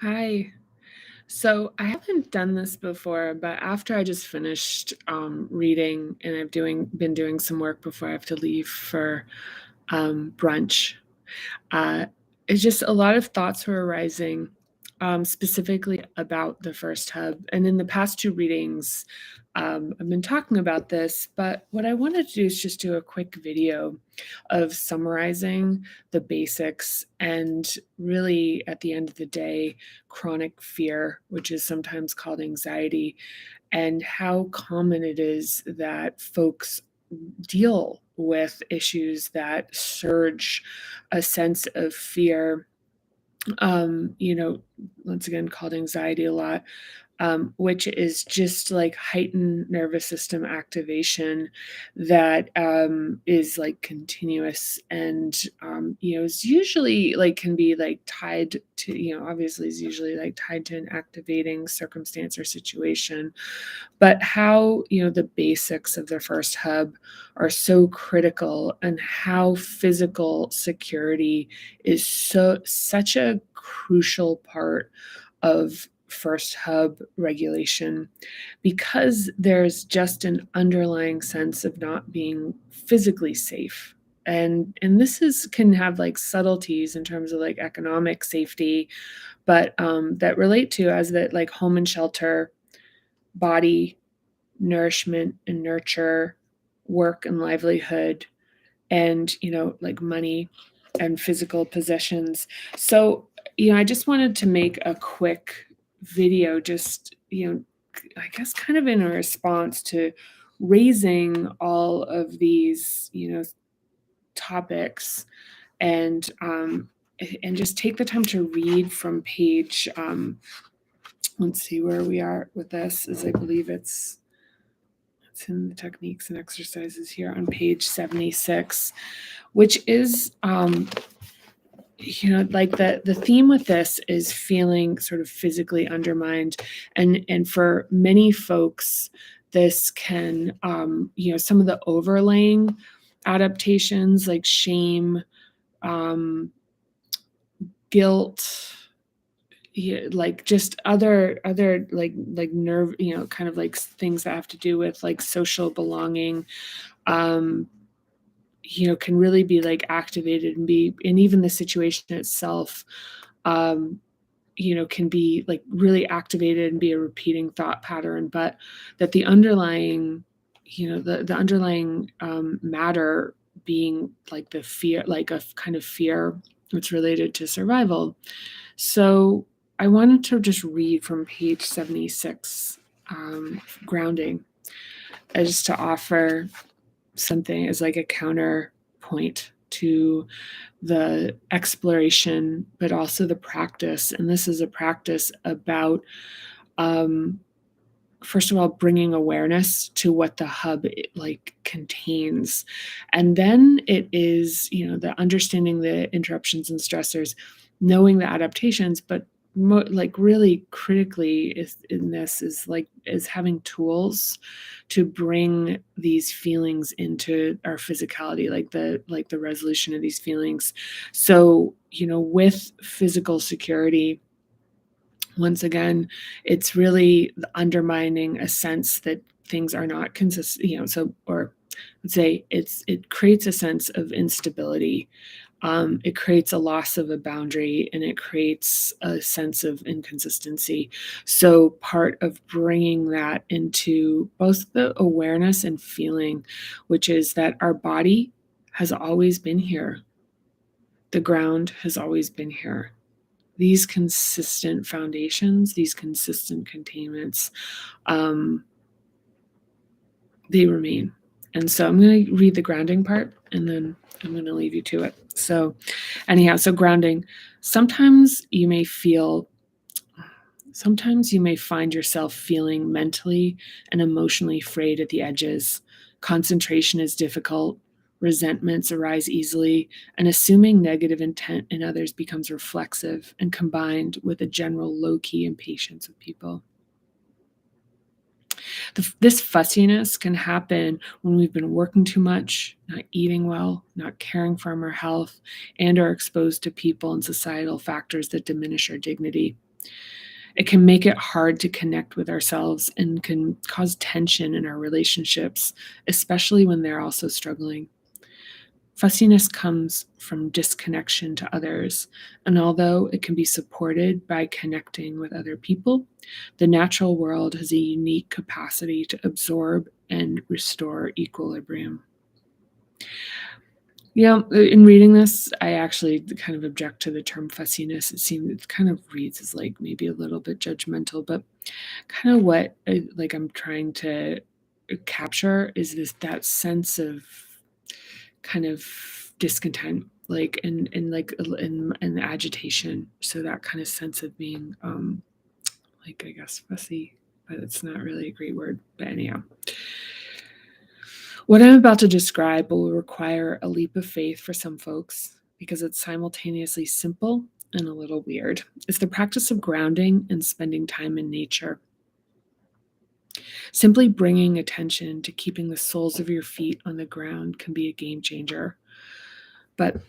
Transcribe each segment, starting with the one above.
Hi. So I haven't done this before, but after I just finished reading and I've been doing some work before I have to leave for brunch, uh, it's just a lot of thoughts were arising, specifically about the first hub. And in the past two readings, I've been talking about this, but what I wanted to do is just do a quick video of summarizing the basics and really, at the end of the day, chronic fear, which is sometimes called anxiety, and how common it is that folks deal with issues that surge a sense of fear, you know, once again called anxiety a lot, which is just like heightened nervous system activation that is like continuous and, is usually like can be like tied to, obviously is usually like tied to an activating circumstance or situation. But how, the basics of the first hub are so critical and how physical security is such a crucial part of first hub regulation because there's just an underlying sense of not being physically safe. And this is can have like subtleties in terms of like economic safety, but that relate to as that like home and shelter, body, nourishment and nurture, work and livelihood, and, like money and physical possessions. So, I just wanted to make a quick video, just, I guess kind of in a response to raising all of these, topics and, and just take the time to read from page, let's see where we are with this, is I believe it's in the techniques and exercises here on page 76, which is, like the theme with this is feeling sort of physically undermined, and for many folks, this can, some of the overlaying adaptations like shame, um, guilt, yeah, like just other like nerve, kind of like things that have to do with like social belonging, um, can really be like activated and even the situation itself, um, can be like really activated and be a repeating thought pattern, but that the underlying, the underlying matter being like the fear, like a kind of fear that's related to survival. So I wanted to just read from page 76, grounding, as to offer something as like a counterpoint to the exploration, but also the practice. And this is a practice about, um, first of all, bringing awareness to what the hub like contains, and then it is, the understanding the interruptions and stressors, knowing the adaptations, but like really critically is in this is having tools to bring these feelings into our physicality, like the resolution of these feelings. So, with physical security, once again, it's really undermining a sense that things are not consistent, so, or let's say it creates a sense of instability. It creates a loss of a boundary and it creates a sense of inconsistency. So, part of bringing that into both the awareness and feeling, which is that our body has always been here, the ground has always been here. These consistent foundations, these consistent containments, um, they remain. And so I'm going to read the grounding part and then I'm going to leave you to it. So, anyhow, so grounding. Sometimes you may feel, sometimes you may find yourself feeling mentally and emotionally frayed at the edges. Concentration is difficult. Resentments arise easily, and assuming negative intent in others becomes reflexive and combined with a general low key impatience with people. This fussiness can happen when we've been working too much, not eating well, not caring for our health, and are exposed to people and societal factors that diminish our dignity. It can make it hard to connect with ourselves and can cause tension in our relationships, especially when they're also struggling. Fussiness comes from disconnection to others, and although it can be supported by connecting with other people, the natural world has a unique capacity to absorb and restore equilibrium. Yeah, in reading this, I actually kind of object to the term fussiness. It kind of reads as like maybe a little bit judgmental, but kind of what like I'm trying to capture is that sense of kind of discontent, like and like in agitation. So that kind of sense of being like, I guess, fussy, but it's not really a great word. But anyhow, what I'm about to describe will require a leap of faith for some folks because it's simultaneously simple and a little weird. It's the practice of grounding and spending time in nature. Simply bringing attention to keeping the soles of your feet on the ground can be a game changer. But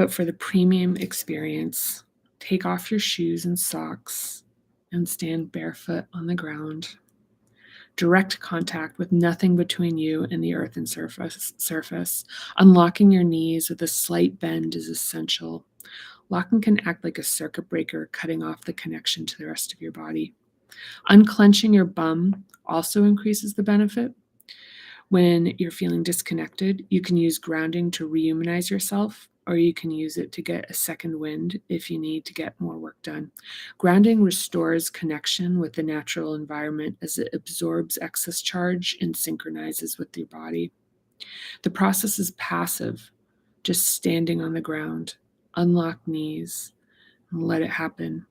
for the premium experience, take off your shoes and socks and stand barefoot on the ground. Direct contact with nothing between you and the earthen surface. Unlocking your knees with a slight bend is essential. Locking can act like a circuit breaker, cutting off the connection to the rest of your body. Unclenching your bum also increases the benefit. When you're feeling disconnected, you can use grounding to rehumanize yourself, or you can use it to get a second wind if you need to get more work done. Grounding restores connection with the natural environment as it absorbs excess charge and synchronizes with your body. The process is passive, just standing on the ground. Unlock knees and let it happen.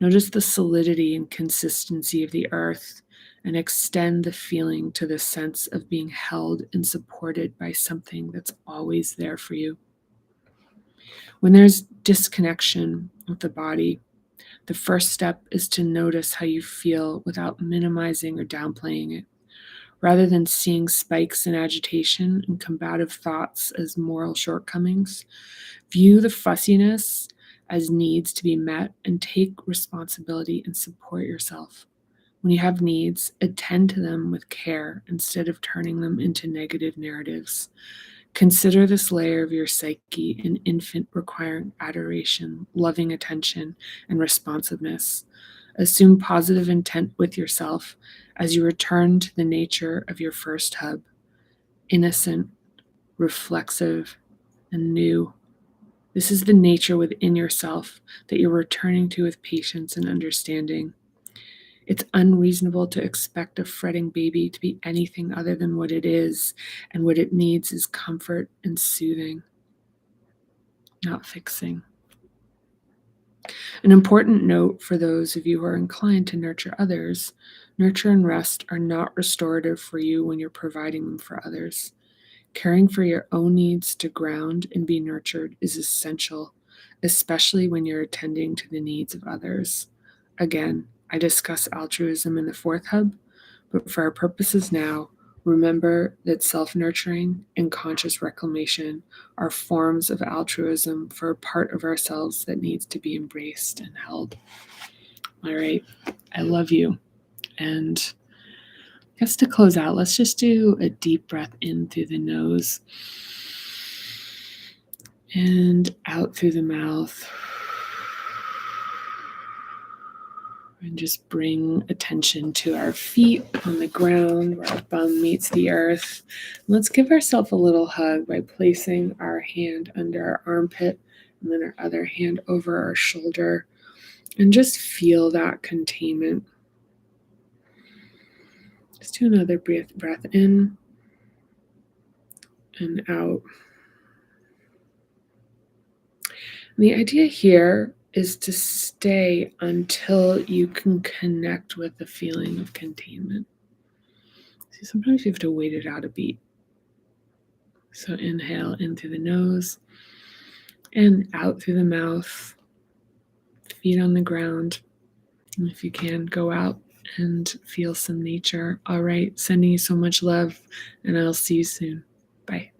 Notice the solidity and consistency of the earth and extend the feeling to the sense of being held and supported by something that's always there for you. When there's disconnection with the body, the first step is to notice how you feel without minimizing or downplaying it. Rather than seeing spikes in agitation and combative thoughts as moral shortcomings, view the fussiness as needs to be met and take responsibility and support yourself. When you have needs, attend to them with care instead of turning them into negative narratives. Consider this layer of your psyche an infant requiring adoration, loving attention, and responsiveness. Assume positive intent with yourself as you return to the nature of your first hub, innocent, reflexive, and new. This is the nature within yourself that you're returning to with patience and understanding. It's unreasonable to expect a fretting baby to be anything other than what it is, and what it needs is comfort and soothing, not fixing. An important note for those of you who are inclined to nurture others: nurture and rest are not restorative for you when you're providing them for others. Caring for your own needs to ground and be nurtured is essential, especially when you're attending to the needs of others. Again, I discuss altruism in the fourth hub, but for our purposes now, remember that self-nurturing and conscious reclamation are forms of altruism for a part of ourselves that needs to be embraced and held. All right, I love you. And I guess to close out, let's just do a deep breath in through the nose and out through the mouth. And just bring attention to our feet on the ground where our bum meets the earth. Let's give ourselves a little hug by placing our hand under our armpit and then our other hand over our shoulder, and just feel that containment. Just do another breath in and out. And the idea here is to stay until you can connect with the feeling of containment. See, sometimes you have to wait it out a beat. So inhale in through the nose and out through the mouth, feet on the ground. And if you can, go out and feel some nature. All right, sending you so much love, and I'll see you soon. Bye.